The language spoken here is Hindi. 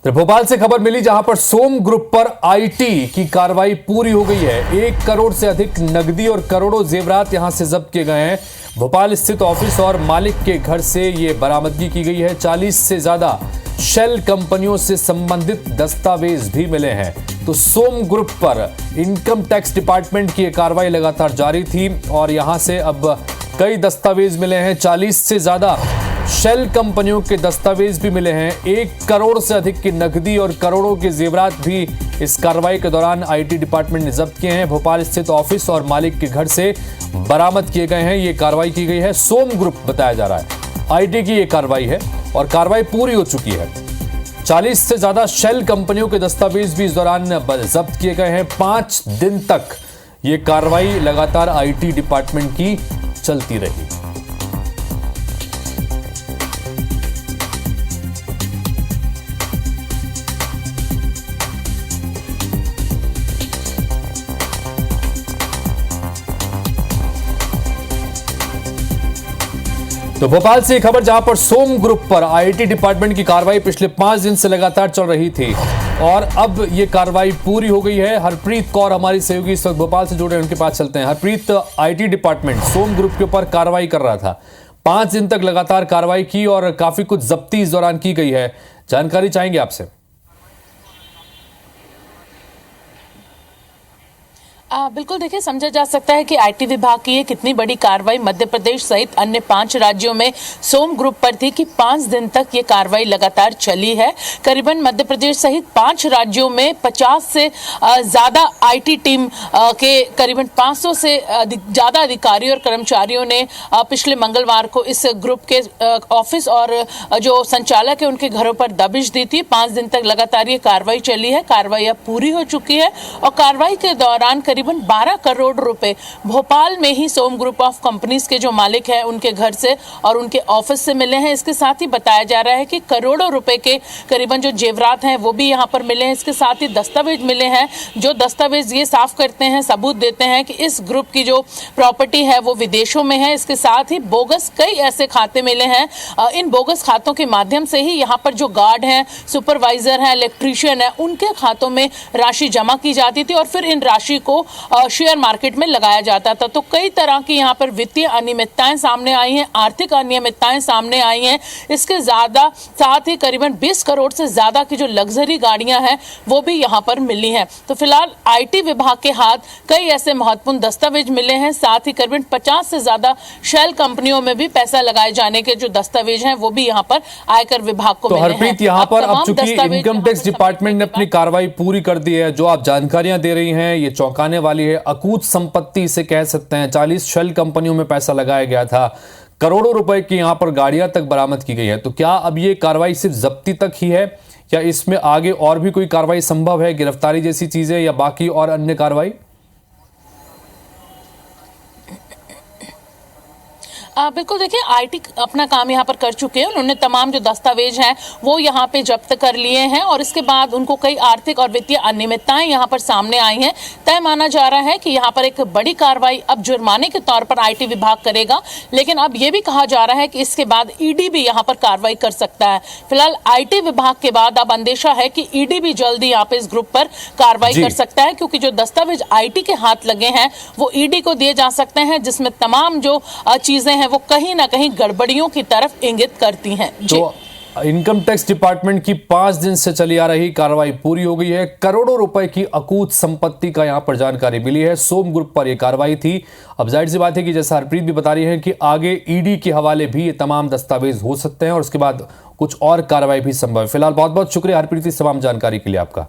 तो भोपाल से खबर मिली जहां पर सोम ग्रुप पर आईटी की कार्रवाई पूरी हो गई है। 1 करोड़ से अधिक नकदी और करोड़ों जेवरात यहां से जब्त किए गए हैं। भोपाल स्थित ऑफिस और मालिक के घर से ये बरामदगी की गई है। 40 से ज्यादा शेल कंपनियों से संबंधित दस्तावेज भी मिले हैं। तो सोम ग्रुप पर इनकम टैक्स डिपार्टमेंट की कार्रवाई लगातार जारी थी और यहां से अब कई दस्तावेज मिले हैं। 40 से ज्यादा शेल कंपनियों के दस्तावेज भी मिले हैं। 1 करोड़ से अधिक की नकदी और करोड़ों के जेवरात भी इस कार्रवाई के दौरान आईटी डिपार्टमेंट ने जब्त किए हैं। भोपाल स्थित ऑफिस और मालिक के घर से बरामद किए गए हैं। ये कार्रवाई की गई है। सोम ग्रुप बताया जा रहा है आईटी की ये कार्रवाई है और कार्रवाई पूरी हो चुकी है। 40 से ज्यादा शेल कंपनियों के दस्तावेज भी इस दौरान जब्त किए गए हैं। 5 दिन तक ये कार्रवाई लगातार आईटी डिपार्टमेंट की चलती रही। तो भोपाल से एक खबर जहां पर सोम ग्रुप पर आईटी डिपार्टमेंट की कार्रवाई पिछले 5 दिन से लगातार चल रही थी और अब ये कार्रवाई पूरी हो गई है। हरप्रीत कौर हमारी सहयोगी इस वक्त भोपाल से जुड़े हैं, उनके पास चलते हैं। Harpreet, IT department Som group के ऊपर कार्रवाई कर रहा था, 5 दिन तक लगातार कार्रवाई की और काफी कुछ जब्ती इस दौरान की गई है। जानकारी चाहेंगे आपसे। बिल्कुल, देखिए, समझा जा सकता है कि आईटी विभाग की ये कितनी बड़ी कार्रवाई मध्य प्रदेश सहित अन्य 5 राज्यों में सोम ग्रुप पर थी कि 5 दिन तक ये कार्रवाई लगातार चली है। करीबन मध्य प्रदेश सहित 5 राज्यों में 50 से ज्यादा आईटी टीम के करीबन 500 से ज्यादा अधिकारियों और कर्मचारियों ने पिछले मंगलवार को इस ग्रुप के ऑफिस और जो संचालक है उनके घरों पर दबिश दी थी। 5 दिन तक लगातार ये कार्रवाई चली है। कार्रवाई अब पूरी हो चुकी है और कार्रवाई के दौरान करीबन 12 करोड़ रुपए भोपाल में ही सोम ग्रुप ऑफ कंपनीज के जो मालिक हैं उनके घर से और उनके ऑफिस से मिले हैं। इसके साथ ही बताया जा रहा है कि करोड़ों रुपए के करीबन जो जेवरात हैं वो भी यहां पर मिले हैं। इसके साथ ही दस्तावेज मिले हैं, जो दस्तावेज ये साफ करते हैं, सबूत देते हैं कि इस ग्रुप की जो प्रॉपर्टी है वो विदेशों में है। इसके साथ ही बोगस कई ऐसे खाते मिले हैं। इन बोगस खातों के माध्यम से ही यहाँ पर जो गार्ड हैं, सुपरवाइजर हैं, इलेक्ट्रीशियन है, उनके खातों में राशि जमा की जाती थी और फिर इन राशि को शेयर मार्केट में लगाया जाता था। तो कई तरह की यहाँ पर वित्तीय अनियमितताएं सामने आई हैं, आर्थिक अनियमितताएं सामने आई हैं। इसके साथ ही करीबन 20 करोड़ से ज्यादा की जो लग्जरी गाड़ियां हैं वो भी यहाँ पर मिली हैं। तो फिलहाल आईटी विभाग के हाथ कई ऐसे महत्वपूर्ण दस्तावेज मिले हैं। साथ ही करीबन 50 से ज्यादा शेल कंपनियों में भी पैसा लगाए जाने के जो दस्तावेज हैं वो भी यहाँ पर आयकर विभाग को मिले हैं। हरप्रीत, यहाँ पर अब चूंकि इनकम टैक्स डिपार्टमेंट ने अपनी कार्रवाई पूरी कर दी है, जो आप जानकारियां दे रही हैं ये चौंकाने वाली है। अकूत संपत्ति से कह सकते हैं, 40 शेल कंपनियों में पैसा लगाया गया था, करोड़ों रुपए की यहां पर गाड़ियां तक बरामद की गई है। तो क्या अब ये कार्रवाई सिर्फ जब्ती तक ही है या इसमें आगे और भी कोई कार्रवाई संभव है, गिरफ्तारी जैसी चीजें या बाकी और अन्य कार्रवाई? बिल्कुल, देखिए, आईटी अपना काम यहाँ पर कर चुके हैं। उन्होंने तमाम जो दस्तावेज हैं वो यहाँ पे जब्त कर लिए हैं और इसके बाद उनको कई आर्थिक और वित्तीय अनियमितताएं यहाँ पर सामने आई हैं। तय माना जा रहा है कि यहाँ पर एक बड़ी कार्रवाई अब जुर्माने के तौर पर आईटी विभाग करेगा, लेकिन अब ये भी कहा जा रहा है कि इसके बाद ईडी भी यहाँ पर कार्रवाई कर सकता है। फिलहाल आईटी विभाग के बाद अब अंदेशा है कि ईडी भी जल्दी यहाँ पे इस ग्रुप पर कार्रवाई कर सकता है, क्योंकि जो दस्तावेज आईटी के हाथ लगे हैं वो ईडी को दिए जा सकते हैं, जिसमें तमाम जो चीजें हैं वो कहीं ना कहीं गड़बड़ियों की तरफ इंगित करती हैं। तो इनकम टैक्स डिपार्टमेंट की 5 दिन से चली आ रही कार्रवाई पूरी हो गई है। करोड़ों रुपए की अकूत संपत्ति का यहां पर जानकारी मिली है। सोम ग्रुप पर यह कार्रवाई थी। अब जाहिर सी बात है कि जैसा हरप्रीत भी बता रही है कि आगे ईडी के हवाले भी ये तमाम दस्तावेज हो सकते हैं और उसके बाद कुछ और कार्रवाई भी संभव है। फिलहाल बहुत बहुत शुक्रिया हरप्रीत, इस तमाम जानकारी के लिए आपका।